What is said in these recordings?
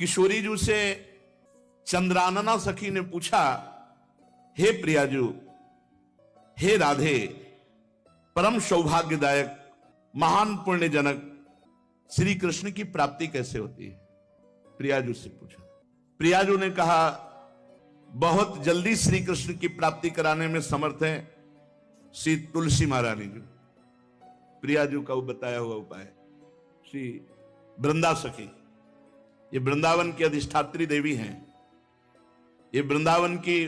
किशोरी जी से चंद्रानना सखी ने पूछा, हे प्रियाजू, हे राधे, परम सौभाग्यदायक महान पुण्यजनक श्री कृष्ण की प्राप्ति कैसे होती है? प्रियाजू से पूछा। प्रियाजू ने कहा, बहुत जल्दी श्री कृष्ण की प्राप्ति कराने में समर्थ है श्री तुलसी महारानी जी। प्रियाजू का वो बताया हुआ उपाय श्री वृंदा सखी, ये वृंदावन की अधिष्ठात्री देवी हैं, ये वृंदावन की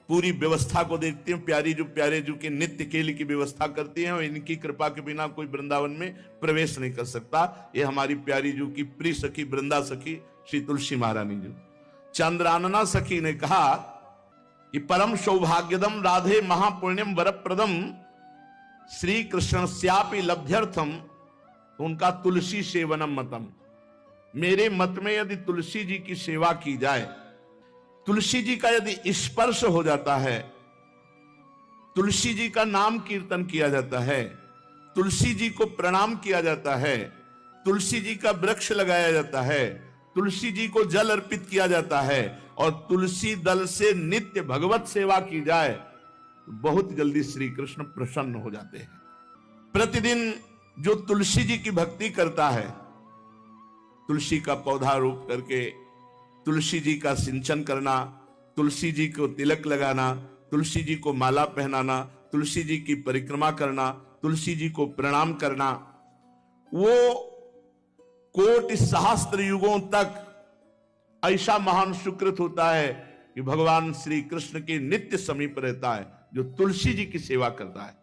पूरी व्यवस्था को देखती हैं। प्यारे जू के नित्य केली की व्यवस्था करती हैं और इनकी कृपा के बिना कोई वृंदावन में प्रवेश नहीं कर सकता। ये हमारी प्यारी जू की प्रिय सखी वृंदा सखी श्री तुलसी महारानी जी। चंद्रानना सखी ने कहा कि परम सौभाग्यदम राधे महापुण्यम वरप्रदम श्री कृष्ण श्यापि लब्ध्यर्थम, उनका तुलसी सेवनम मतम। मेरे मत में यदि तुलसी जी की सेवा की जाए, तुलसी जी का यदि स्पर्श हो जाता है, तुलसी जी का नाम कीर्तन किया जाता है, तुलसी जी को प्रणाम किया जाता है, तुलसी जी का वृक्ष लगाया जाता है, तुलसी जी को जल अर्पित किया जाता है और तुलसी दल से नित्य भगवत सेवा की जाए, तो बहुत जल्दी श्री कृष्ण प्रसन्न हो जाते हैं। प्रतिदिन जो तुलसी जी की भक्ति करता है, तुलसी का पौधा रोप करके तुलसी जी का सिंचन करना, तुलसी जी को तिलक लगाना, तुलसी जी को माला पहनाना, तुलसी जी की परिक्रमा करना, तुलसी जी को प्रणाम करना, वो कोटि सहस्त्र युगों तक ऐसा महान सुकृत होता है कि भगवान श्री कृष्ण के नित्य समीप रहता है जो तुलसी जी की सेवा करता है।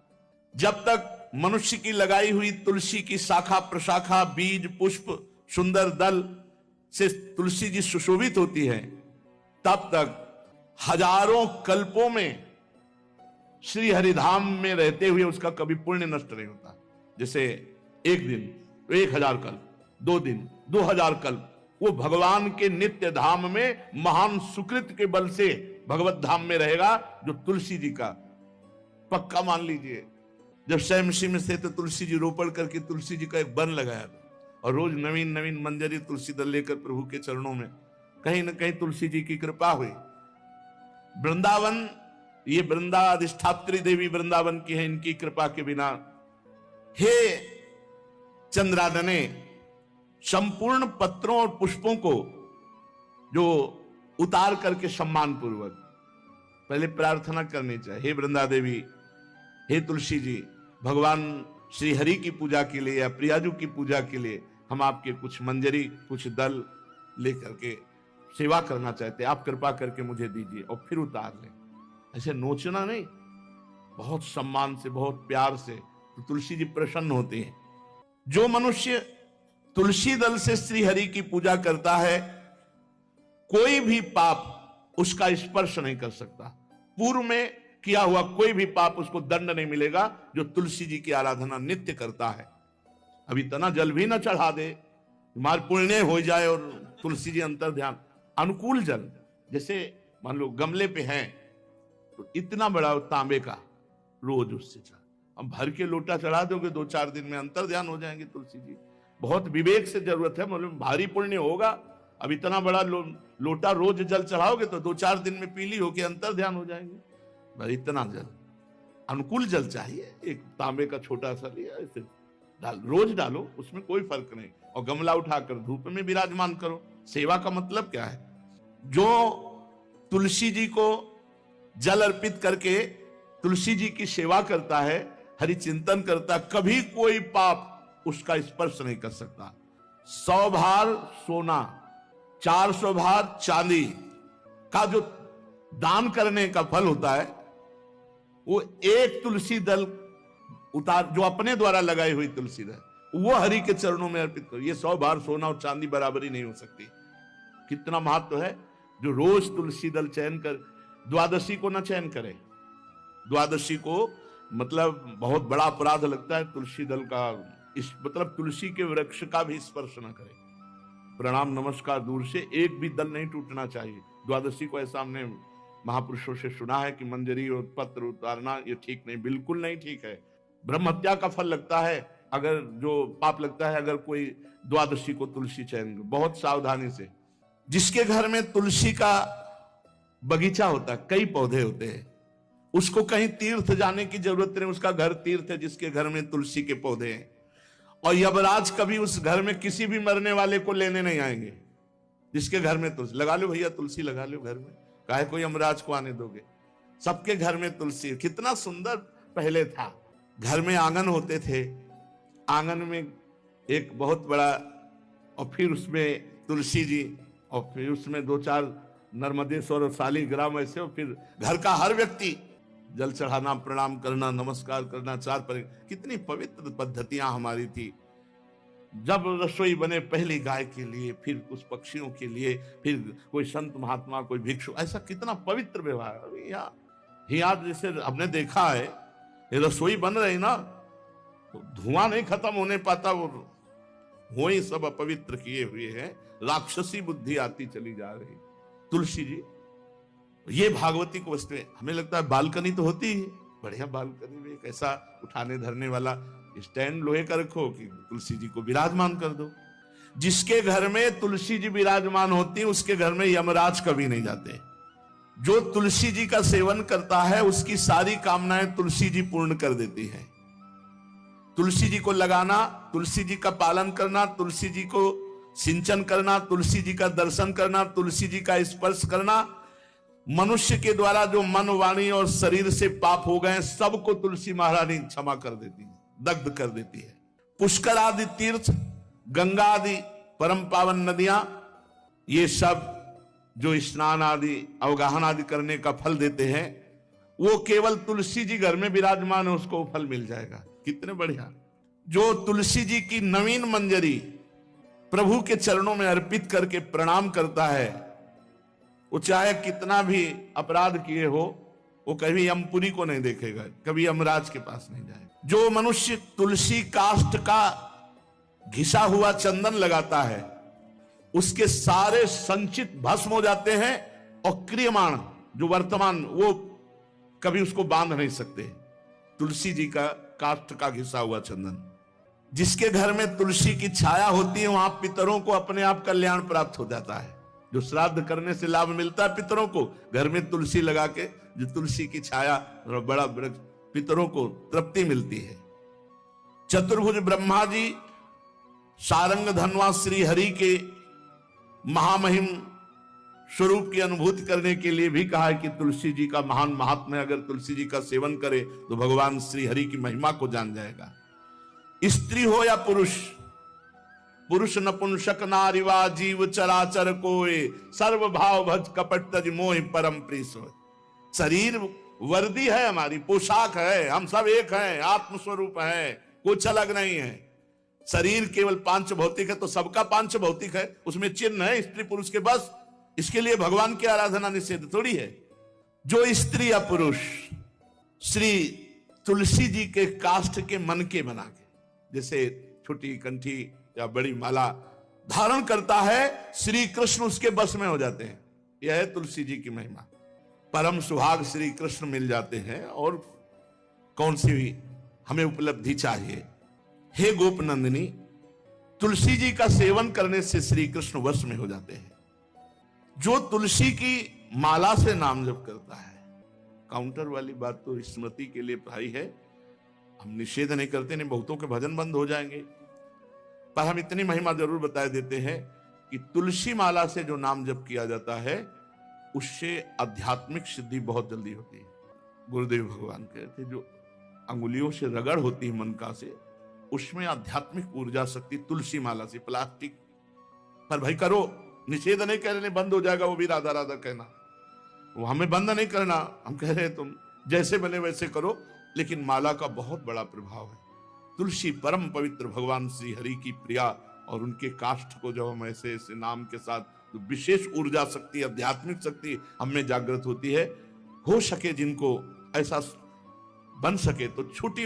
जब तक मनुष्य की लगाई हुई तुलसी की शाखा प्रशाखा बीज पुष्प सुंदर दल से तुलसी जी सुशोभित होती है, तब तक हजारों कल्पों में श्री हरिधाम में रहते हुए उसका कभी पुण्य नष्ट नहीं होता। जैसे एक दिन तो 1000 कल्प, 2 दिन 2000 कल्प वो भगवान के नित्य धाम में महान सुकृत के बल से भगवत धाम में रहेगा, जो तुलसी जी का पक्का मान लीजिए। जब स्वयंसी में से तो तुलसी जी रोपण करके तुलसी जी का एक वन लगाया और रोज नवीन नवीन मंजरी तुलसी दल लेकर प्रभु के चरणों में, कहीं न कहीं तुलसी जी की कृपा हुई। वृंदावन, ये वृंदा अधिष्ठात्री देवी वृंदावन की है, इनकी कृपा के बिना हे चंद्रानने संपूर्ण पत्रों और पुष्पों को जो उतार करके सम्मान पूर्वक पहले प्रार्थना करनी चाहिए, हे वृंदा देवी, हे तुलसी जी, भगवान श्री हरि की पूजा के लिए या प्रियाजू की पूजा के लिए हम आपके कुछ मंजरी कुछ दल लेकर के सेवा करना चाहते हैं, आप कृपा करके मुझे दीजिए, और फिर उतार लें। ऐसे नोचना नहीं, बहुत सम्मान से बहुत प्यार से, तो तुलसी जी प्रसन्न होते हैं। जो मनुष्य तुलसी दल से श्री हरि की पूजा करता है, कोई भी पाप उसका स्पर्श नहीं कर सकता। पूर्व में किया हुआ कोई भी पाप उसको दंड नहीं मिलेगा, जो तुलसी जी की आराधना नित्य करता है। अब इतना जल भी ना चढ़ा दे, मार पुण्य हो जाए और तुलसी जी अंतर ध्यान अनुकूल जल, जैसे मान लो गमले पे हैं तो इतना बड़ा तांबे का रोज उससे चढ़ा, अब भर के लोटा चढ़ा दोगे 2-4 दिन में अंतर ध्यान हो जाएंगे तुलसी जी। बहुत विवेक से जरूरत है, मतलब भारी पुण्य होगा। अब इतना बड़ा लोटा रोज जल चढ़ाओगे तो 2-4 दिन में पीली होके अंतर ध्यान हो जाएंगे। भाई इतना जल, अनुकूल जल चाहिए। एक तांबे का छोटा सा लिया, ऐसे रोज डालो, उसमें कोई फर्क नहीं, और गमला उठाकर धूप में विराजमान करो। सेवा का मतलब क्या है? जो तुलसी जी को जल अर्पित करके तुलसी जी की सेवा करता है, हरि चिंतन करता, कभी कोई पाप उसका स्पर्श नहीं कर सकता। 100 भार सोना 400 भार चांदी का जो दान करने का फल होता है, वो एक तुलसी दल उतार, जो अपने द्वारा लगाई हुई तुलसी दल, वो हरि के चरणों में अर्पित करो। ये 100 भार सोना और चांदी बराबरी नहीं हो सकती। कितना महत्व है। जो रोज तुलसी दल चयन कर, द्वादशी को न चयन करे, द्वादशी को मतलब बहुत बड़ा अपराध लगता है तुलसी दल का, इस मतलब तुलसी के वृक्ष का भी स्पर्श न करे। प्रणाम नमस्कार दूर से, एक भी दल नहीं टूटना चाहिए। द्वादशी को ऐसा हमने महापुरुषों से सुना है कि मंजरी और पत्र उतारना ये ठीक नहीं, बिल्कुल नहीं ठीक है। ब्रह्म हत्या का फल लगता है, अगर जो पाप लगता है अगर कोई द्वादशी को तुलसी चयन, बहुत सावधानी से। जिसके घर में तुलसी का बगीचा होता है, कई पौधे होते हैं, उसको कहीं तीर्थ जाने की जरूरत नहीं, उसका घर तीर्थ है जिसके घर में तुलसी के पौधे हैं। और यमराज कभी उस घर में किसी भी मरने वाले को लेने नहीं आएंगे जिसके घर में तुलसी। लगा लो भैया तुलसी लगा लो घर में, काहे कोई यमराज को आने दोगे? सबके घर में तुलसी। कितना सुंदर पहले था। घर में आंगन होते थे, आंगन में एक बहुत बड़ा, और फिर उसमें तुलसी जी, और फिर उसमें 2-4 नर्मदेश्वर और शालिग्राम ऐसे, और फिर घर का हर व्यक्ति जल चढ़ाना, प्रणाम करना, नमस्कार करना, 4 पर। कितनी पवित्र पद्धतियां हमारी थी। जब रसोई बने पहली गाय के लिए, फिर कुछ पक्षियों के लिए, फिर कोई संत महात्मा, कोई भिक्षु, ऐसा कितना पवित्र व्यवहार। अभी यहाँ जैसे हमने देखा है, ये रसोई बन रही ना, तो धुआं नहीं खत्म होने पाता, वो ही सब अपवित्र किए हुए हैं, राक्षसी बुद्धि आती चली जा रही। तुलसी जी, ये भागवती को वस्तु है। हमें लगता है बालकनी तो होती है, बढ़िया बालकनी में एक ऐसा उठाने धरने वाला स्टैंड लोहे का रखो कि तुलसी जी को विराजमान कर दो। जिसके घर में तुलसी जी विराजमान होती, उसके घर में यमराज कभी नहीं जाते। जो तुलसी जी का सेवन करता है, उसकी सारी कामनाएं तुलसी जी पूर्ण कर देती है। तुलसी जी को लगाना, तुलसी जी का पालन करना, तुलसी जी को सिंचन करना, तुलसी जी का दर्शन करना, तुलसी जी का स्पर्श करना, मनुष्य के द्वारा जो मन, वाणी और शरीर से पाप हो गए, सबको तुलसी महारानी क्षमा कर देती है, दग्ध कर देती है। पुष्कर आदि तीर्थ, गंगा आदि परम पावन नदियां, ये सब जो स्नान आदि, अवगाहन आदि करने का फल देते हैं, वो केवल तुलसी जी घर में विराजमान है, उसको फल मिल जाएगा। कितने बढ़िया। जो तुलसी जी की नवीन मंजरी प्रभु के चरणों में अर्पित करके प्रणाम करता है, वो चाहे कितना भी अपराध किए हो, वो कभी यमपुरी को नहीं देखेगा, कभी यमराज के पास नहीं जाएगा। जो मनुष्य तुलसी काष्ठ का घिसा हुआ चंदन लगाता है, उसके सारे संचित भस्म हो जाते हैं, और क्रियमाण जो वर्तमान, वो कभी उसको बांध नहीं सकते। तुलसी जी का काष्ठ का घिसा हुआ चंदन। जिसके घर में तुलसी की छाया होती है, वहां पितरों को अपने आप कल्याण प्राप्त हो जाता है। जो श्राद्ध करने से लाभ मिलता है पितरों को, घर में तुलसी लगा के, जो तुलसी की छाया और बड़ा वृक्ष, पितरों को तृप्ति मिलती है। चतुर्भुज ब्रह्मा जी सारंग धनवा श्री हरि के महामहिम स्वरूप की अनुभूति करने के लिए भी कहा है कि तुलसी जी का महान महात्म्य है। अगर तुलसी जी का सेवन करे तो भगवान श्री हरि की महिमा को जान जाएगा। स्त्री हो या पुरुष, पुरुष नपुंसक नारीवा जीव चराचर कोय, सर्व भाव भज कपट तज मोहि परम प्रीस होय। शरीर वर्दी है, हमारी पोशाक है, हम सब एक हैं, आत्मस्वरूप है, कुछ अलग नहीं है। शरीर केवल पांच भौतिक है तो सबका पांच भौतिक है, उसमें चिन्ह है स्त्री पुरुष के, बस। इसके लिए भगवान की आराधना निषेध थोड़ी है। जो स्त्री या पुरुष श्री तुलसी जी के काष्ठ के मन के बना के, जैसे छोटी कंठी या बड़ी माला धारण करता है, श्री कृष्ण उसके बस में हो जाते हैं। यह है तुलसी जी की महिमा। परम सुहाग श्री कृष्ण मिल जाते हैं, और कौन सी भी हमें उपलब्धि चाहिए। हे गोप नंदिनी, तुलसी जी का सेवन करने से श्री कृष्ण वश में हो जाते हैं। जो तुलसी की माला से नाम जप करता है, काउंटर वाली बात तो स्मृति के लिए भाई है, हम निषेध नहीं करते, नहीं बहुतों के भजन बंद हो जाएंगे, पर हम इतनी महिमा जरूर बता देते हैं कि तुलसी माला से जो नाम जप किया जाता है, उससे आध्यात्मिक सिद्धि बहुत जल्दी होती है। गुरुदेव भगवान कहते, जो अंगुलियों से रगड़ होती है मन का से, उसमें आध्यात्मिक ऊर्जा शक्ति तुलसी माला से। प्लास्टिक पर भाई करो, निषेध नहीं कह रहे, बंद हो जाएगा वो भी राधा राधा कहना, वो हमें बंद नहीं करना। हम कह रहे हैं तुम जैसे बने वैसे करो, लेकिन माला का बहुत बड़ा प्रभाव है। तुलसी परम पवित्र भगवान श्री हरि की प्रिया, और उनके काष्ठ को जब हम ऐसे ऐसे नाम के साथ, तो विशेष ऊर्जा शक्ति, आध्यात्मिक शक्ति हमें जागृत होती है। हो सके जिनको ऐसा बन सके तो छोटी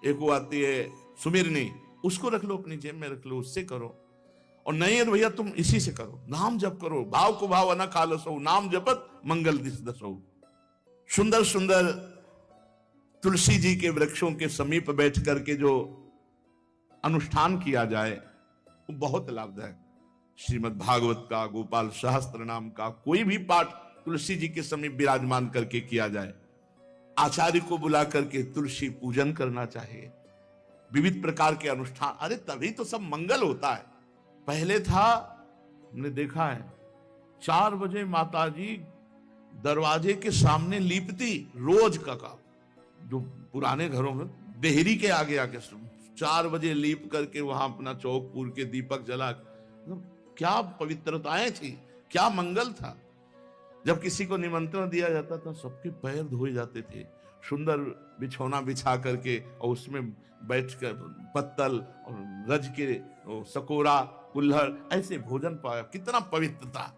एक वो आती है सुमिरनी, उसको रख लो, अपनी जेब में रख लो, उससे करो। और नहीं है तो भैया तुम इसी से करो, नाम जप करो, भाव को भाव न खालसो, नाम जपत मंगल दिस दसो। सुंदर सुंदर तुलसी जी के वृक्षों के समीप बैठ करके जो अनुष्ठान किया जाए, वो बहुत लाभदायक। श्रीमद् भागवत का, गोपाल सहस्त्र नाम का कोई भी पाठ तुलसी जी के समीप विराजमान करके किया जाए। आचार्य को बुला करके तुलसी पूजन करना चाहिए। विविध प्रकार के अनुष्ठान, अरे तभी तो सब मंगल होता है। पहले था, हमने देखा है, 4 बजे माताजी दरवाजे के सामने लीपती, रोज का काम। जो पुराने घरों में देहरी के आगे आके 4 बजे लीप करके वहां अपना चौक पूर के दीपक जला, क्या पवित्रताएं थी, क्या मंगल था। जब किसी को निमंत्रण दिया जाता था सबके पैर धोए जाते थे, सुंदर बिछौना बिछा करके और उसमें बैठ कर पत्तल और रज के सकोरा कुल्हड़ ऐसे भोजन पाया। कितना पवित्रता,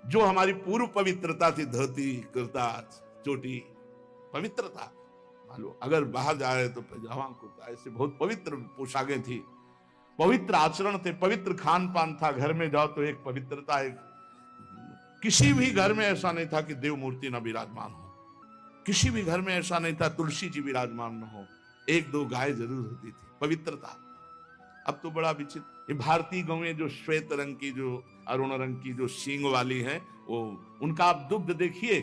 जो हमारी पूर्व पवित्रता थी, धोती कुर्ता चोटी, पवित्रता। मालूम अगर बाहर जा रहे तो पैजामा कुर्ता, ऐसे बहुत पवित्र पोशाकें थी, पवित्र आचरण थे, पवित्र खान पान था। घर में जाओ तो एक पवित्रता, एक किसी भी घर में ऐसा नहीं था कि देव मूर्ति न विराजमान हो, किसी भी घर में ऐसा नहीं था तुलसी जी विराजमान न हो, 1-2 गाय जरूर होती थी, पवित्रता। अब तो बड़ा विचित्र, भारतीय गौएं जो श्वेत रंग की, जो अरुण रंग की, जो सींग वाली हैं, वो उनका आप दुग्ध देखिए,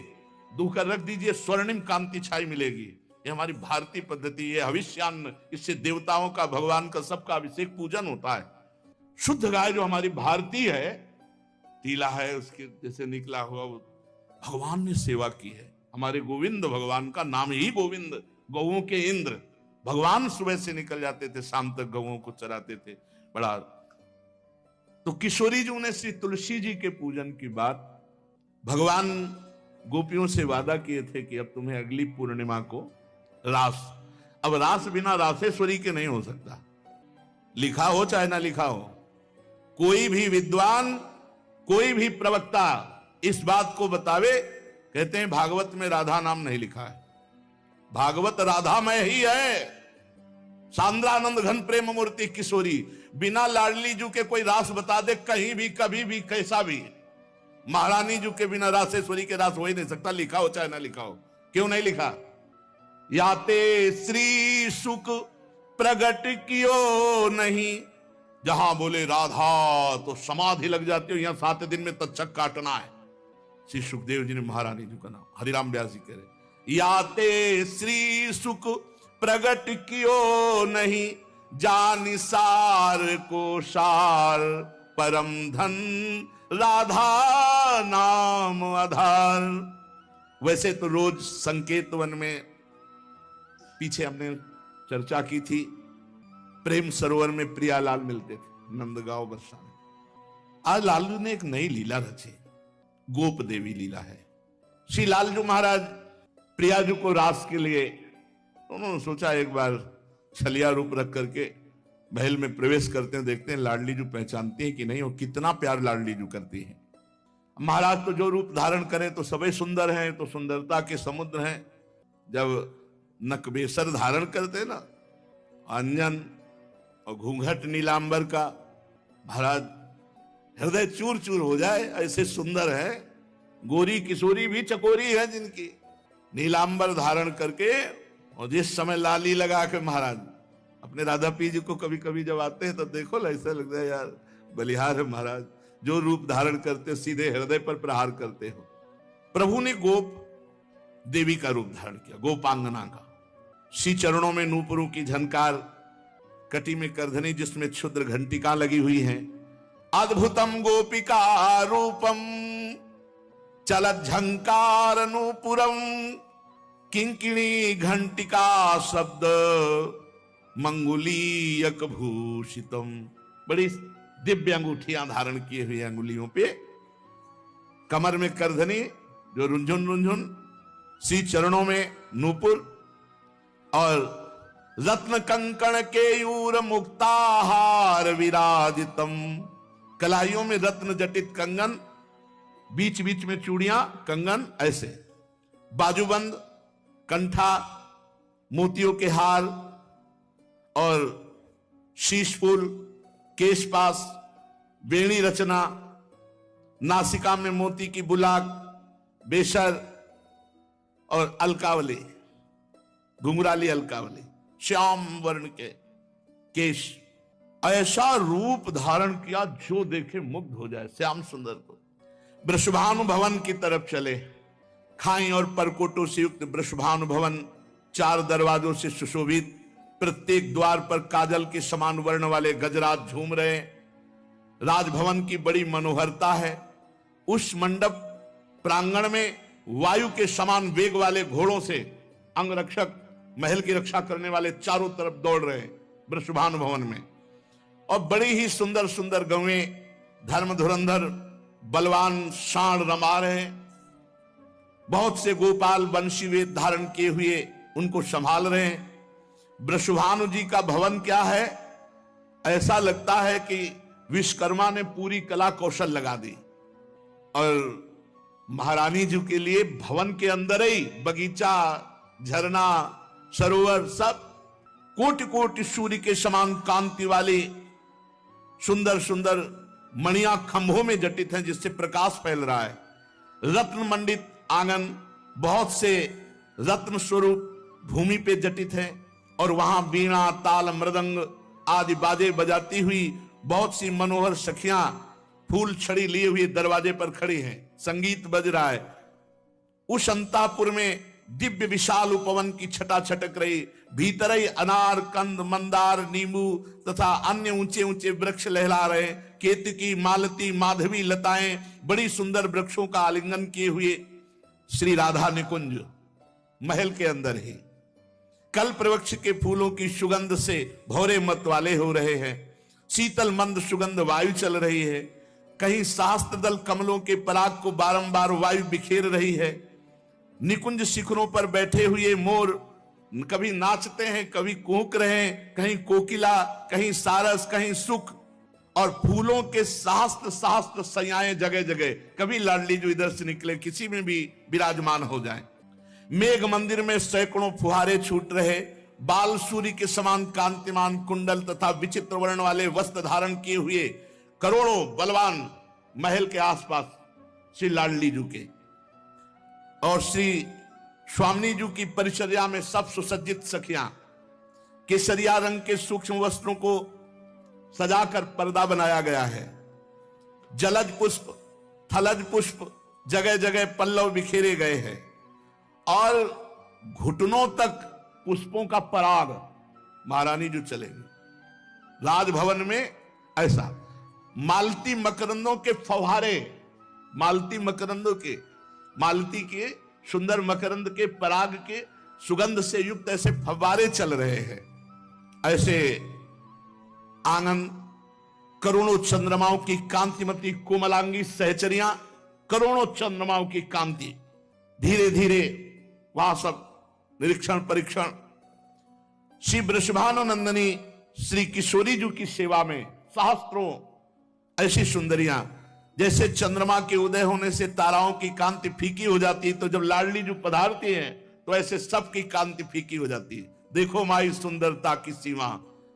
दूह कर रख दीजिए, स्वर्णिम कांति छाई मिलेगी। ये हमारी भारतीय पद्धति, ये हविष्यान्न, इससे देवताओं का, भगवान का, सबका अभिषेक पूजन होता है। शुद्ध गाय जो हमारी भारतीय है, टीला है उसके जैसे निकला हुआ, वो भगवान ने सेवा की है। हमारे गोविंद भगवान का नाम ही गोविंद, गौओं के इंद्र। भगवान सुबह से निकल जाते थे, शाम तक गौओं को चराते थे। बड़ा तो किशोरी जी ने श्री तुलसी जी के पूजन की बात, भगवान गोपियों से वादा किए थे कि अब तुम्हें अगली पूर्णिमा को रास, अब रास बिना रासेश्वरी के नहीं हो सकता, लिखा हो चाहे ना लिखा हो। कोई भी विद्वान, कोई भी प्रवक्ता इस बात को बतावे, कहते हैं भागवत में राधा नाम नहीं लिखा है, भागवत राधामय ही है। सांद्रानंद घन प्रेम मूर्ति किशोरी, बिना लाडली जू के कोई रास बता दे कहीं भी, कभी भी, कैसा भी, महारानी जू के बिना रासेश्वरी के रास हो ही नहीं सकता, लिखा हो चाहे ना लिखा हो। क्यों नहीं लिखा? याते श्री सुख प्रगट कियो नहीं, जहां बोले राधा तो समाधि लग जाती हो, यहां 7 दिन में तक्षक काटना है। श्री सुखदेव जी ने महारानी जी का नाम, हरिराम व्यास जी कह रहे, याते श्री सुख प्रगट कियो नहीं, जानि सार को सार परम धन, राधा नाम आधार। वैसे तो रोज संकेत वन में, पीछे हमने चर्चा की थी, प्रेम सरोवर में प्रियालाल मिलते थे, नंदगांव बरसा में। आज लालू ने एक नई लीला रची, गोप देवी लीला है। श्री लालजू महाराज प्रियाजू को रास के लिए, उन्होंने सोचा एक बार छलिया रूप रख करके महल में प्रवेश करते हैं, देखते हैं लाडली जू पहचानती है कि नहीं, और कितना प्यार लाडली जू करती है। महाराज तो जो रूप धारण करें तो सभी सुंदर हैं, तो सुंदरता के समुद्र हैं। जब नकबेसर धारण करते ना, अंजन और घूंघट नीलांबर का, महाराज हृदय चूर चूर हो जाए, ऐसे सुंदर है। गोरी किशोरी भी चकोरी है जिनकी, नीलांबर धारण करके, और जिस समय लाली लगा के महाराज अपने राधा पी जी को कभी कभी जब आते हैं तो देखो ऐसा लगता है यार बलिहार है महाराज, जो रूप धारण करते सीधे हृदय पर प्रहार करते हो। प्रभु ने गोप देवी का रूप धारण किया, गोपांगना का। श्री चरणों में नूपुरों की झनकार, कटी में करधनी जिसमें क्षुद्र घंटिका लगी हुई हैं। अद्भुतम गोपिका रूपम चलत झंकार नूपुरम, किंकिणी घंटिका शब्द मंगुलीयक भूषितम। बड़ी दिव्य अंगूठियां धारण किए हुए अंगुलियों पे, कमर में करधनी जो रुंझुन रुंझुन, श्री चरणों में नूपुर, और रत्न कंकण केयूर मुक्ताहार विराजितम। कलाइयों में रत्न जटित कंगन, बीच बीच में चूड़ियां, कंगन ऐसे, बाजूबंद, कंठा, मोतियों के हार और शीश फूल, केशपास, बेणी रचना, नासिका में मोती की बुलाक, बेशर और अलकावली, घुंघराली अलकावली, श्याम वर्ण के केश, ऐसा रूप धारण किया जो देखे मुग्ध हो जाए। श्याम सुंदर को वृषभानु भवन की तरफ चले। खाई और परकोटों से युक्त वृषभानु भवन 4 दरवाजों से सुशोभित, प्रत्येक द्वार पर काजल के समान वर्ण वाले गजराज झूम रहे। राजभवन की बड़ी मनोहरता है। उस मंडप प्रांगण में वायु के समान वेग वाले घोड़ों से अंगरक्षक महल की रक्षा करने वाले चारों तरफ दौड़ रहे हैं वृषभानु भवन में। और बड़ी ही सुंदर सुंदर गौएं धर्म धुरंधर बलवान सांड रमा रहे हैं। बहुत से गोपाल वंशी वेद धारण किए हुए उनको संभाल रहे हैं। वृषभानु जी का भवन क्या है, ऐसा लगता है कि विश्वकर्मा ने पूरी कला कौशल लगा दी। और महारानी जी के लिए भवन के अंदर ही बगीचा, झरना, सरोवर सब कोटि कोटि सूर्य के समान कांति वाली सुंदर सुंदर मणियां खंभों में जटित हैं, जिससे प्रकाश फैल रहा है। रत्न मंडित आंगन, बहुत से रत्न स्वरूप भूमि पे जटित है। और वहां वीणा, ताल, मृदंग आदि बाजे बजाती हुई बहुत सी मनोहर सखियां फूल छड़ी लिए हुए दरवाजे पर खड़ी हैं, संगीत बज रहा है। उस अंतापुर में दिव्य विशाल उपवन की छटा छटक रही। भीतर ही अनार, कंद, मंदार, नींबू तथा अन्य ऊंचे ऊंचे वृक्ष लहला रहे। केतकी, मालती, माधवी लताएं बड़ी सुंदर वृक्षों का आलिंगन किए हुए श्री राधा निकुंज महल के अंदर ही कल्प वृक्ष के फूलों की सुगंध से भौरे मत वाले हो रहे हैं। शीतल मंद सुगंध वायु चल रही है। कहीं सहस्त्र दल कमलों के पराग को बारंबार वायु बिखेर रही है। निकुंज शिखरों पर बैठे हुए मोर कभी नाचते हैं, कभी कूक रहे हैं, कहीं कोकिला, कहीं सारस, कहीं सुख। और फूलों के सहस्त्र सहस्त्र सयाएं जगह जगह, कभी लाडली जो इधर से निकले किसी में भी विराजमान हो जाएं। मेघ मंदिर में सैकड़ों फुहारे छूट रहे। बाल सूर्य के समान कांतिमान कुंडल तथा विचित्र वर्ण वाले वस्त्र धारण किए हुए करोड़ों बलवान महल के आसपास श्री लाडली जी के और श्री स्वामी जी की परिचर्या में सब सुसज्जित सखियां केसरिया रंग के सूक्ष्म वस्त्रों को सजाकर पर्दा बनाया गया है। जलज पुष्प, थलज पुष्प जगह जगह पल्लव बिखेरे गए हैं और घुटनों तक पुष्पों का पराग महारानी जो चलेंगी। राजभवन में ऐसा मालती मकरंदों के फव्वारे, मालती मकरंदों के, मालती के सुंदर मकरंद के पराग के सुगंध से युक्त ऐसे फव्वारे चल रहे हैं। ऐसे आंगन करोड़ों चंद्रमाओं की कांतिमती कोमलांगी सहचरियां, करोड़ों चंद्रमाओं की कांति। धीरे धीरे वहां सब निरीक्षण परीक्षण। श्री वृषभानुनंदिनी श्री किशोरी जी की सेवा में सहस्त्रों ऐसी सुंदरियां, जैसे चंद्रमा के उदय होने से ताराओं की कांति फीकी हो जाती है, तो जब लाडली जी पधारती हैं तो ऐसे सबकी कांति फीकी हो जाती है। देखो माई सुंदरता की सीमा,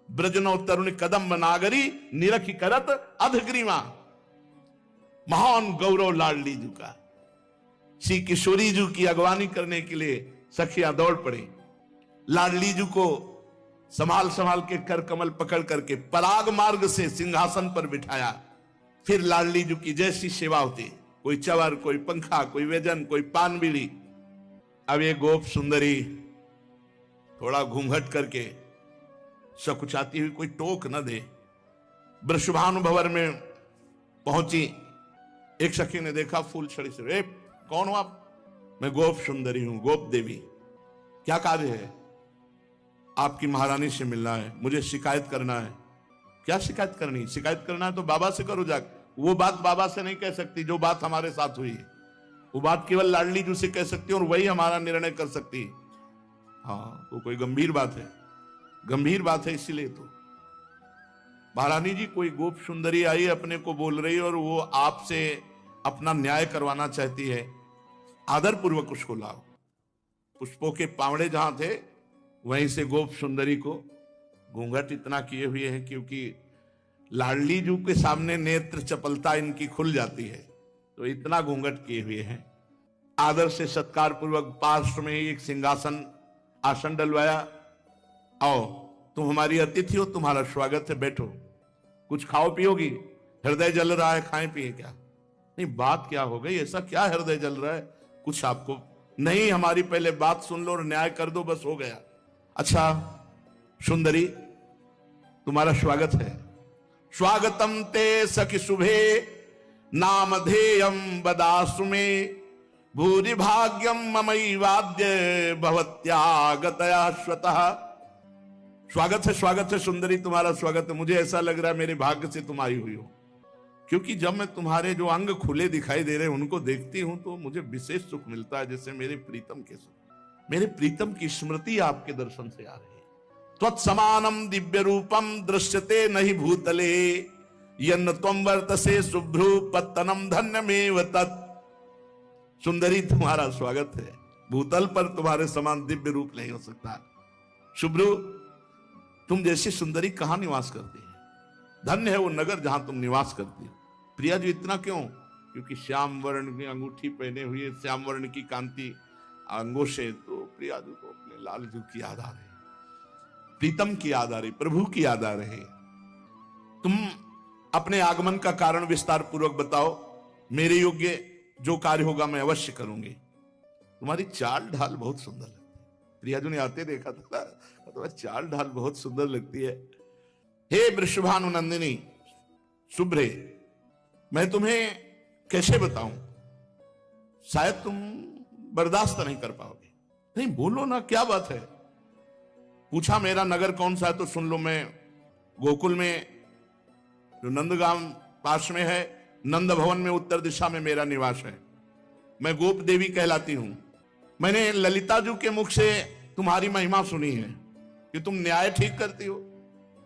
ब्रजनो तरुण कदम नागरी निरखी करत अधग्रीवा। महान गौरव लाडली जी का। श्री किशोरी जी की अगवानी करने के लिए सखियां दौड़ पड़ी। लाडली जी को संभाल संभाल के कर कमल पकड़ करके पराग मार्ग से सिंहासन पर बिठाया। फिर लाडली जी की जैसी सेवा होती, कोई चवर, कोई पंखा, कोई व्यजन, कोई पान बीड़ी। अब ये गोप सुंदरी थोड़ा घूंघट करके सकुचाती हुई कोई टोक न दे। वृषभानु भवन में पहुंची। एक सखी ने देखा फूल छड़ी से, ए कौन हो आप? मैं गोप सुंदरी हूं, गोप देवी। क्या कार्य है? आपकी महारानी से मिलना है, मुझे शिकायत करना है। क्या शिकायत करनी? शिकायत करना है तो बाबा से करो जाकर। वो बात बाबा से नहीं कह सकती जो बात हमारे साथ हुई है। वो बात केवल लाडली जी से कह सकती है और वही हमारा निर्णय कर सकती है। हाँ, तो कोई गंभीर बात है, गंभीर बात है। इसीलिए तो महारानी जी, कोई गोप सुंदरी आई अपने को बोल रही है और वो आपसे अपना न्याय करवाना चाहती है। आदर पूर्वक उसको लाओ। पुष्पों के पावड़े जहां थे वहीं से गोप सुंदरी को घूंघट इतना किए हुए हैं, क्योंकि लाडली जी के सामने नेत्र चपलता इनकी खुल जाती है, तो इतना घूंघट किए हुए हैं। आदर से सत्कार पूर्वक पार्श्व में एक सिंहासन आसन डलवाया। आओ, तुम हमारी अतिथि हो, तुम्हारा स्वागत है, बैठो। कुछ खाओ पियोगी? हृदय जल रहा है, खाएं पिए क्या? नहीं, बात क्या हो गई? ऐसा क्या हृदय जल रहा है? कुछ आपको नहीं, हमारी पहले बात सुन लो और न्याय कर दो, बस हो गया। अच्छा सुंदरी, तुम्हारा स्वागत है। स्वागतम ते सखि शुभे नामधेयम बदासु में भूरि भाग्यम ममई वाद्य भवत्यागतया स्वतः। स्वागत है सुंदरी, तुम्हारा स्वागत है। मुझे ऐसा लग रहा है मेरे भाग्य से तुम आई हुई हो, क्योंकि जब मैं तुम्हारे जो अंग खुले दिखाई दे रहे हैं उनको देखती हूं तो मुझे विशेष सुख मिलता है, जैसे मेरे प्रीतम के सुख। मेरे प्रीतम की स्मृति आपके दर्शन से आ रही है। त्वत्समानम दिव्य रूपम दृश्यते नहीं भूतले यन्न त्वं वर्तसे शुभ्रू पत्तनम धन्यमेव तत्। सुंदरी, तुम्हारा स्वागत है। भूतल पर तुम्हारे समान दिव्य रूप नहीं हो सकता। शुभ्रू, तुम जैसी सुंदरी कहां निवास करती है? धन्य है वो नगर जहां तुम निवास करती हो। प्रिया जी, इतना क्यों? क्योंकि श्याम वर्ण की अंगूठी पहने हुए, श्याम वर्ण की कांति अंगों से, तो प्रिया जी को अपने लाल जी की याद आ रही, प्रीतम की याद आ रही, प्रभु की याद आ रही। तुम अपने आगमन का कारण विस्तार पूर्वक बताओ। मेरे योग्य जो कार्य होगा मैं अवश्य करूंगी। तुम्हारी चाल ढाल बहुत सुंदर लगती है। प्रिया जी ने आते देखा था, तुम्हारी चाल ढाल बहुत सुंदर लगती है। हे वृषभानुनंदिनी शुभ्रे, मैं तुम्हें कैसे बताऊं? शायद तुम बर्दाश्त नहीं कर पाओगे। नहीं, बोलो ना, क्या बात है? पूछा मेरा नगर कौन सा है तो सुन लो। मैं गोकुल में, जो नंदगांव पास में है, नंद भवन में उत्तर दिशा में मेरा निवास है। मैं गोप देवी कहलाती हूं। मैंने ललिता जी के मुख से तुम्हारी महिमा सुनी है कि तुम न्याय ठीक करती हो,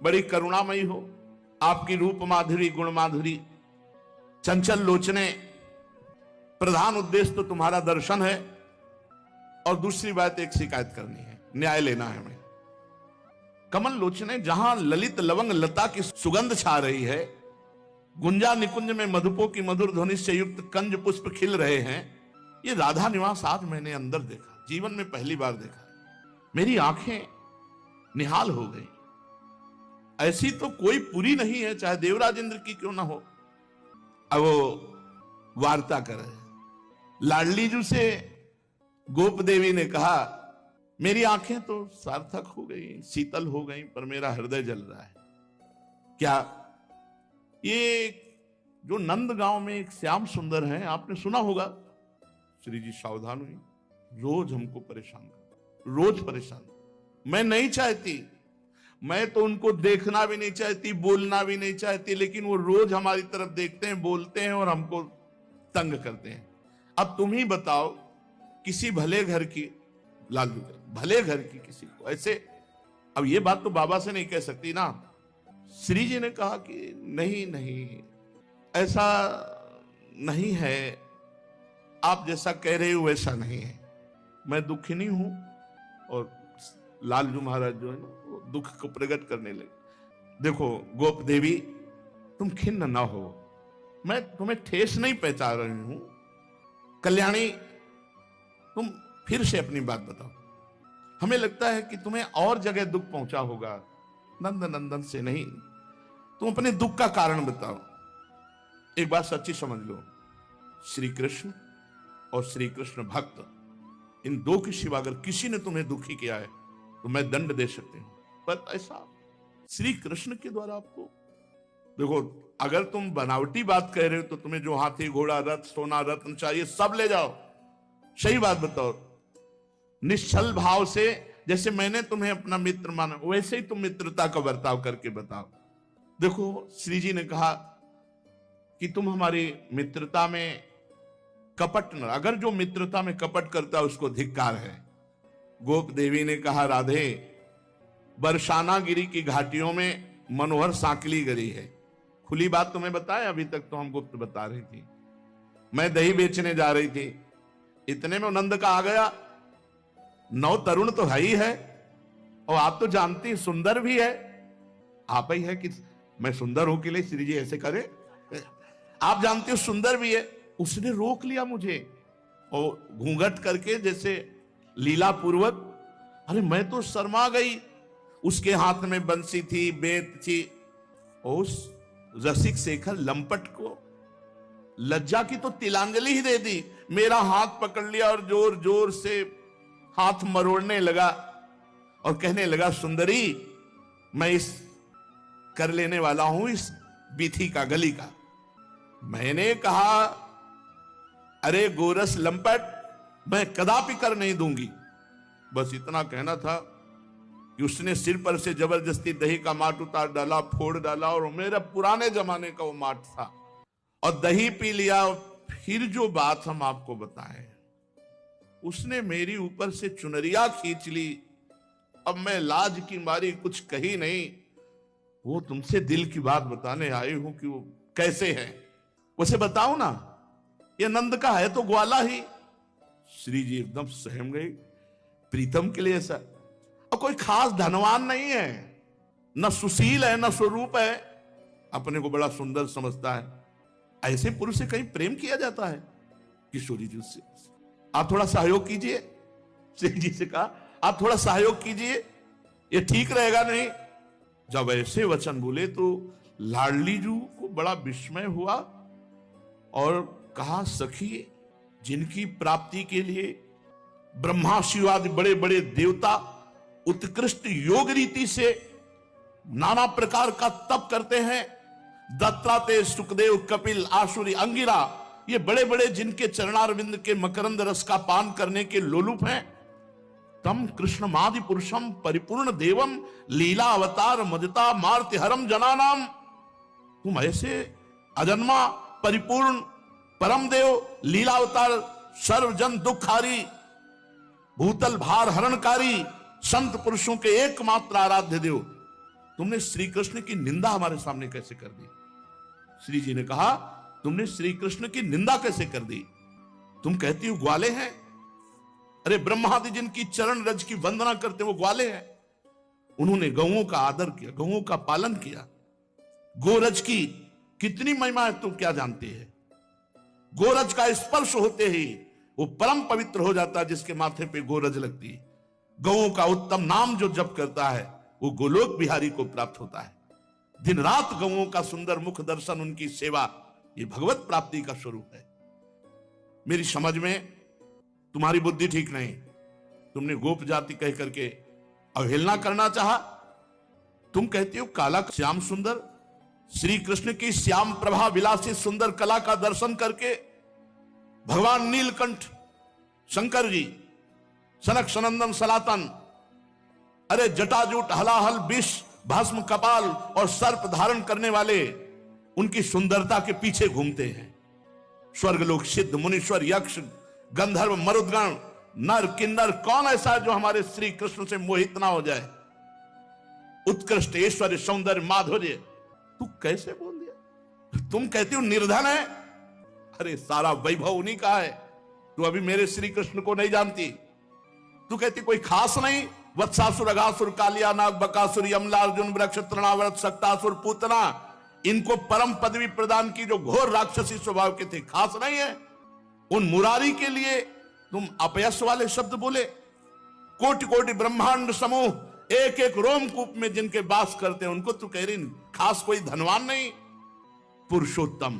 बड़ी करुणामयी हो। आपकी रूप माधुरी, गुण माधुरी, चंचल लोचने, प्रधान उद्देश्य तो तुम्हारा दर्शन है। और दूसरी बात, एक शिकायत करनी है, न्याय लेना है हमें। कमल लोचने, जहां ललित लवंग लता की सुगंध छा रही है, गुंजा निकुंज में मधुपो की मधुर ध्वनि से युक्त कंज पुष्प खिल रहे हैं, ये राधा निवास आज मैंने अंदर देखा, जीवन में पहली बार देखा। मेरी आंखें निहाल हो गई। ऐसी तो कोई पुरी नहीं है, चाहे देवराज इंद्र की क्यों ना हो। अब वो वार्ता करे। लाडली जी से गोप देवी ने कहा, मेरी आंखें तो सार्थक हो गई, शीतल हो गई, पर मेरा हृदय जल रहा है। क्या? ये जो नंद गांव में एक श्याम सुंदर है, आपने सुना होगा। श्री जी सावधान हुई। रोज हमको परेशान कर, रोज परेशान। मैं नहीं चाहती, मैं तो उनको देखना भी नहीं चाहती, बोलना भी नहीं चाहती, लेकिन वो रोज हमारी तरफ देखते हैं, बोलते हैं और हमको तंग करते हैं। अब तुम ही बताओ, किसी भले घर की, लालू भले घर की किसी को ऐसे, अब ये बात तो बाबा से नहीं कह सकती ना। श्री जी ने कहा कि नहीं नहीं, ऐसा नहीं है, आप जैसा कह रहे हो वैसा नहीं है। मैं दुखिनी हूं। और लालजू महाराज जो है ना, वो दुख को प्रकट करने लगे। देखो गोप देवी, तुम खिन्न ना हो, मैं तुम्हें ठेस नहीं पहुंचा रही हूं। कल्याणी, तुम फिर से अपनी बात बताओ। हमें लगता है कि तुम्हें और जगह दुख पहुंचा होगा, नंद नंदन से नहीं। तुम अपने दुख का कारण बताओ। एक बात सच्ची समझ लो, श्री कृष्ण और श्री कृष्ण भक्त, इन दो के सिवा अगर किसी ने तुम्हें दुखी किया है तो मैं दंड दे सकती हूं, पर ऐसा श्री कृष्ण के द्वारा आपको। देखो, अगर तुम बनावटी बात कह रहे हो तो तुम्हें जो हाथी घोड़ा रथ सोना रत्न चाहिए सब ले जाओ। सही बात बताओ, निश्चल भाव से, जैसे मैंने तुम्हें अपना मित्र माना वैसे ही तुम मित्रता का बर्ताव करके बताओ। देखो, श्री जी ने कहा कि तुम हमारी मित्रता में कपट न, अगर जो मित्रता में कपट करता है उसको धिक्कार है। गोप देवी ने कहा, राधे, बरसाना गिरी की घाटियों में मनोहर सांकली गिरी है। खुली बात तुम्हें बताया, अभी तक तो हम गुप्त बता रही थी। मैं दही बेचने जा रही थी, इतने में नंद का आ गया। नौ तरुण तो है ही है, और आप तो जानती सुंदर भी है। आप ही है कि मैं सुंदर हूं के लिए श्री जी ऐसे करे? आप जानते हो सुंदर भी है। उसने रोक लिया मुझे और घूंघट करके जैसे लीला पूर्वक। अरे मैं तो शर्मा गई। उसके हाथ में बंसी थी, बेत थी, और उस रसिक शेखर लंपट को लज्जा की तो तिलांजलि ही दे दी। मेरा हाथ पकड़ लिया और जोर जोर से हाथ मरोड़ने लगा और कहने लगा, सुंदरी, मैं इस कर लेने वाला हूं इस बीथी का, गली का। मैंने कहा, अरे गोरस लंपट, मैं कदापि कर नहीं दूंगी। बस इतना कहना था कि उसने सिर पर से जबरदस्ती दही का माट उतार डाला, फोड़ डाला, और मेरा पुराने जमाने का वो माट था, और दही पी लिया। फिर जो बात हम आपको बताएं, उसने मेरी ऊपर से चुनरिया खींच ली। अब मैं लाज की मारी कुछ कही नहीं। वो तुमसे दिल की बात बताने आई हूं कि वो कैसे है। उसे बताओ ना, ये नंद का है तो ग्वाला ही। श्री जी एकदम सहम गई। प्रीतम के लिए ऐसा, और कोई खास धनवान नहीं है, न सुशील है, न स्वरूप है, अपने को बड़ा सुंदर समझता है। ऐसे पुरुष से कहीं प्रेम किया जाता है? किशोरी जी से आप थोड़ा सहयोग कीजिए। श्री जी से कहा, आप थोड़ा सहयोग कीजिए, ये ठीक रहेगा नहीं। जब ऐसे वचन बोले तो लाडली जी को बड़ा विस्मय हुआ और कहा, सखी, जिनकी प्राप्ति के लिए ब्रह्मा शिव आदि बड़े बड़े देवता उत्कृष्ट योग रीति से नाना प्रकार का तप करते हैं, दत्तात्रेय, सुखदेव, कपिल, आसुरी, अंगिरा, ये बड़े बड़े जिनके चरणारविंद के मकरंद रस का पान करने के लोलुप हैं, तम कृष्णमादि पुरुषम परिपूर्ण देवम लीला अवतार मजता मार्ति हरम जनानाम। तुम ऐसे अजन्मा परिपूर्ण परम देव, लीला अवतार, सर्वजन दुखारी, भूतल भार हरणकारी, संत पुरुषों के एकमात्र आराध्य देव, तुमने श्री कृष्ण की निंदा हमारे सामने कैसे कर दी? श्री जी ने कहा, तुमने श्री कृष्ण की निंदा कैसे कर दी? तुम कहती हो ग्वाले हैं। अरे ब्रह्मादि जिनकी चरण रज की वंदना करते वो ग्वाले हैं। उन्होंने गौओं का आदर किया, गौओं का पालन किया। गोरज की कितनी महिमा है तुम क्या जानते हैं? गोरज का स्पर्श होते ही वो परम पवित्र हो जाता है, जिसके माथे पे गोरज लगती है। गौओं का उत्तम नाम जो जप करता है वो गोलोक बिहारी को प्राप्त होता है। दिन रात गौओं का सुंदर मुख दर्शन, उनकी सेवा, ये भगवत प्राप्ति का स्वरूप है। मेरी समझ में तुम्हारी बुद्धि ठीक नहीं। तुमने गोप जाति कह करके अवहेलना करना चाहा। तुम कहती हो काला श्याम सुंदर, श्री कृष्ण की श्याम प्रभा विलासी सुंदर कला का दर्शन करके भगवान नीलकंठ, शंकर जी, सनक सनंदन सनातन, अरे जटाजूट, हलाहल, विष, भस्म, कपाल और सर्प धारण करने वाले उनकी सुंदरता के पीछे घूमते हैं। स्वर्गलोक सिद्ध मुनीश्वर, यक्ष, गंधर्व, मरुदगण, नर, किन्नर, कौन ऐसा है जो हमारे श्री कृष्ण से मोहित ना हो जाए? उत्कृष्ट ऐश्वर्य, सौंदर्य, माधुर्य, तू कैसे बोल दिया? तुम कहती हो निर्धन है। अरे सारा वैभव उन्हीं का है। तू अभी मेरे श्री कृष्ण को नहीं जानती। तू कहती कोई खास नहीं। वत्सासुर, अगासुर, कालिया नाग, बकासुर, यमला, अर्जुन, वृक्ष, तृणावर्त, सक्तासुर, पूतना, इनको परम पदवी प्रदान की जो घोर राक्षसी स्वभाव के थे, खास नहीं है। उन मुरारी के लिए तुम अपयश वाले शब्द बोले। कोटि कोटि ब्रह्मांड समूह एक एक रोमकूप में जिनके वास करते हैं, उनको तू कह रही खास कोई धनवान नहीं। पुरुषोत्तम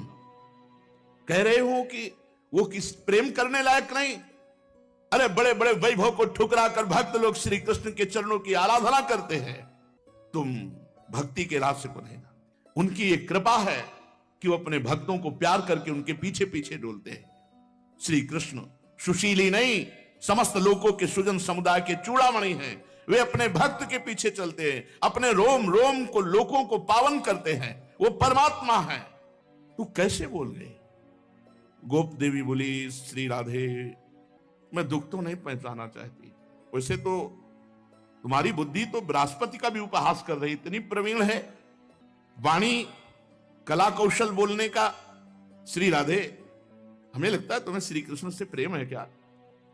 कह रहे हो कि वो किस प्रेम करने लायक नहीं। अरे बड़े बड़े वैभव को ठुकरा कर भक्त लोग श्री कृष्ण के चरणों की आराधना करते हैं। तुम भक्ति के रास्ते को नहीं जानते। उनकी एक कृपा है कि वो अपने भक्तों को प्यार करके उनके पीछे पीछे डोलते हैं। श्री कृष्ण सुशीली नहीं, समस्त लोगों के सुजन समुदाय के चूड़ामणि हैं। वे अपने भक्त के पीछे चलते हैं, अपने रोम रोम को लोगों को पावन करते हैं। वो परमात्मा है। तू कैसे बोल गई? गोप देवी बोली, श्री राधे, मैं दुख तो नहीं पहचाना चाहती। वैसे तो तुम्हारी बुद्धि तो बृहस्पति का भी उपहास कर रही, इतनी प्रवीण है वाणी, कला कौशल बोलने का। श्री राधे, हमें लगता है तुम्हें श्री कृष्ण से प्रेम है क्या?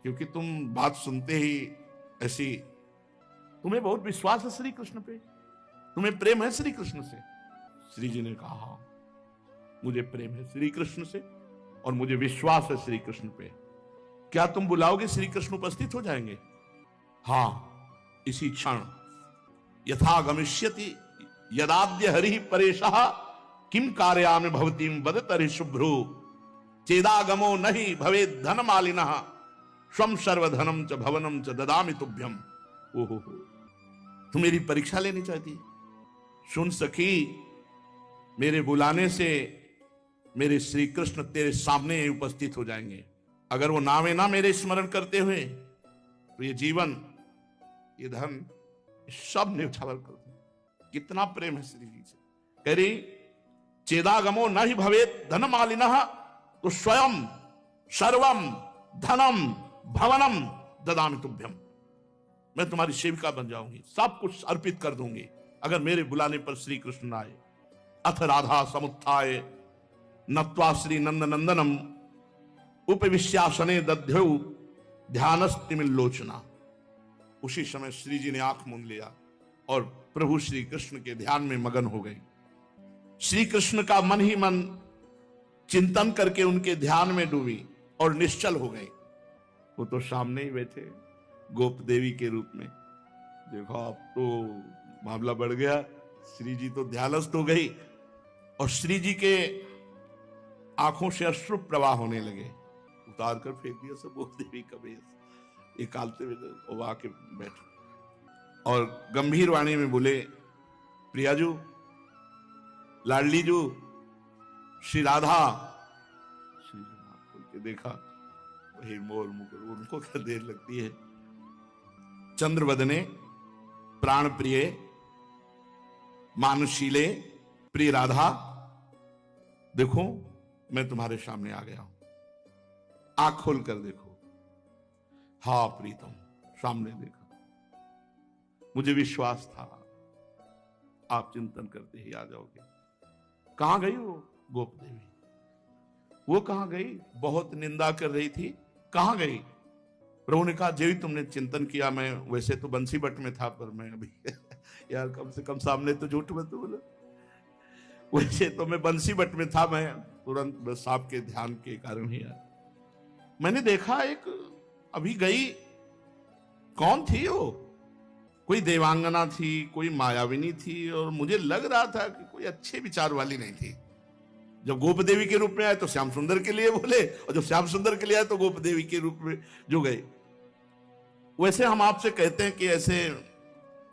क्योंकि तुम बात सुनते ही ऐसी, तुम्हें बहुत विश्वास है श्री कृष्ण पे, तुम्हें प्रेम है श्री कृष्ण से। श्री जी ने कहा, मुझे प्रेम है श्री कृष्ण से और मुझे विश्वास है श्री कृष्ण पे। क्या तुम बुलाओगे श्री कृष्ण उपस्थित हो जाएंगे? हाँ, इसी क्षण। यथा गमिष्यति यदाद्य हरि परेशः किम कार्यामि भवतीम वद तरि शुभ्रो चेदागमो नहीं भवे धन मालिनः स्वम सर्वधनम च भवनम च ददामि तुभ्यम। ओहो, तू मेरी परीक्षा लेनी चाहती? सुन सखी, मेरे बुलाने से मेरे श्री कृष्ण तेरे सामने उपस्थित हो जाएंगे। अगर वो नावे ना मेरे स्मरण करते हुए तो ये जीवन, ये धन सब न्यौछावर कर दो। कितना प्रेम है श्री जी से। कह रही चेदागमो न ही भवेत धन मालिनः, तो स्वयं सर्वम धनम भवनम ददामि तुभ्यम, मैं तुम्हारी सेविका बन जाऊंगी, सब कुछ अर्पित कर दूंगी अगर मेरे बुलाने पर श्री कृष्ण आए। अथ राधा समुत्थाय नत्वा श्री नंद नंदनम उपविश्यासने दध्यौ ध्यानस्तिमिल्लोचना। उसी समय श्री जी ने आंख मूंद लिया और प्रभु श्री कृष्ण के ध्यान में मगन हो गई। श्री कृष्ण का मन ही मन चिंतन करके उनके ध्यान में डूबी और निश्चल हो गई। वो तो सामने ही बैठे गोप देवी के रूप में। देखो अब तो मामला बढ़ गया, श्री जी तो ध्यानस्थ हो गई और श्री जी के आंखों से अश्रु प्रवाह होने लगे। उतार कर फेंक दिया सब गोप देवी का वेश, निकालते हुए वो आके बैठ और गंभीर वाणी में बोले, प्रियाजू, लाडलीजू, श्री राधा। श्री जी ने खोल के देखा, वही मोर मुकुर, उनको क्या देर लगती है। चंद्रवदने, प्राण प्रिय, मानुशीले, प्रिय राधा, देखो मैं तुम्हारे सामने आ गया हूं, आंख खोल कर देखो। हा प्रीतम, सामने देखा, मुझे विश्वास था आप चिंतन करते ही आ जाओगे। कहां गई वो गोप देवी? वो कहां गई? बहुत निंदा कर रही थी, कहां गई? प्रभु ने कहा, जेवी तुमने चिंतन किया, मैं वैसे तो बंसी बट में था, पर मैं अभी यार कम से कम सामने तो झूठ मत बोलो। वैसे तो मैं बंसी बट में था, मैं तुरंत बस आपके ध्यान के कारण ही आया। मैंने देखा एक अभी गई, कौन थी वो? कोई देवांगना थी, कोई मायाविनी थी, और मुझे लग रहा था कि कोई अच्छे विचार वाली नहीं थी। जब गोप देवी के रूप में आए तो श्याम सुंदर के लिए बोले, और जब श्याम सुंदर के लिए आए तो गोप देवी के रूप में जो गए। वैसे हम आपसे कहते हैं कि ऐसे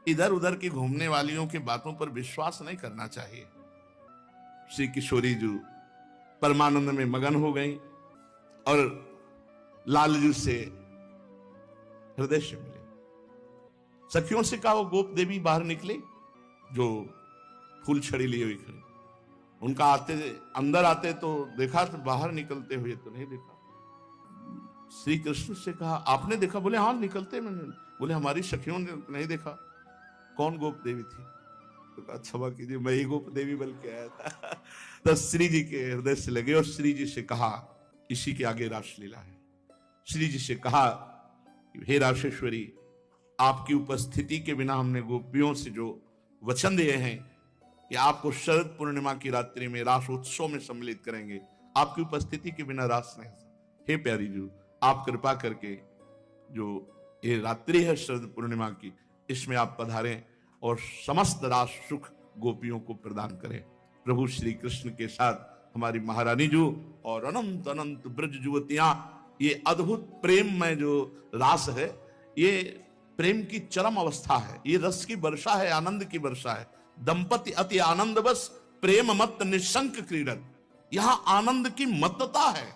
इधर उधर की घूमने वालियों की बातों पर विश्वास नहीं करना चाहिए। श्री किशोरी जी परमानंद में मगन हो गई और लालजू से हृदय से मिले। सखियों से कहा, वो गोप देवी बाहर निकली जो फूल छड़ी लिए हुई खड़ी। उनका आते अंदर आते तो देखा, तो बाहर निकलते हुए तो नहीं देखा। श्री कृष्ण से कहा, आपने देखा? बोले हाँ निकलते मैंने। बोले हमारी सखियों ने नहीं देखा। कौन गोप देवी थी? तो कहा, क्षमा कीजिए, मैं ही गोप देवी बन के आया था। तो श्री जी के हृदय से लगे और श्री जी से कहा, इसी के आगे रासलीला है। श्री जी से कहा, हे राशेश्वरी, आपकी उपस्थिति के बिना हमने गोपियों से जो वचन दिए हैं कि आपको शरद पूर्णिमा की रात्रि में रास उत्सव में सम्मिलित करेंगे, आपकी उपस्थिति के बिना रास नहीं। हे प्यारी जी, आप कृपा करके जो ये रात्रि है शरद पूर्णिमा की, इसमें आप पधारें और समस्त रास सुख गोपियों को प्रदान करें। प्रभु श्री कृष्ण के साथ हमारी महारानी जी और अनंत अनंत ब्रज युवतियां, ये अद्भुत प्रेम में जो रास है, ये प्रेम की चरम अवस्था है। ये रस की वर्षा है, आनंद की वर्षा है। दंपति अति आनंद बस, प्रेम मत निशंक क्रीडत। यहां आनंद की मत्तता है।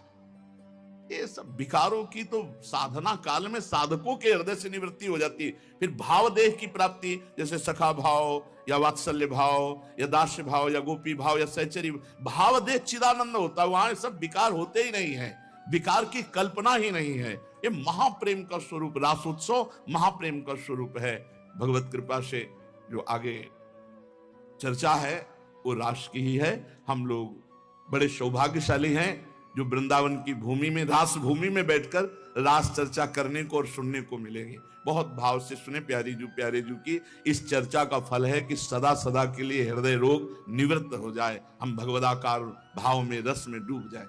ये सब विकारों की तो साधना काल में साधकों के हृदय से निवृत्ति हो जाती है। फिर भाव देह की प्राप्ति, जैसे सखा भाव या वात्सल्य भाव या दास्य भाव या गोपी भाव या सहचरी भाव देह चिदानंद होता है। वहां सब विकार होते ही नहीं है, विकार की कल्पना ही नहीं है। ये महाप्रेम का स्वरूप, रासोत्सव महाप्रेम का स्वरूप है। भगवत कृपा से जो आगे चर्चा है वो रास की ही है। हम लोग बड़े सौभाग्यशाली हैं जो वृंदावन की भूमि में, रास भूमि में बैठकर रास चर्चा करने को और सुनने को मिलेंगे। बहुत भाव से सुने प्यारे जू की इस चर्चा का फल है कि सदा सदा के लिए हृदय रोग निवृत्त हो जाए, हम भगवदाकार भाव में, रस में डूब जाए।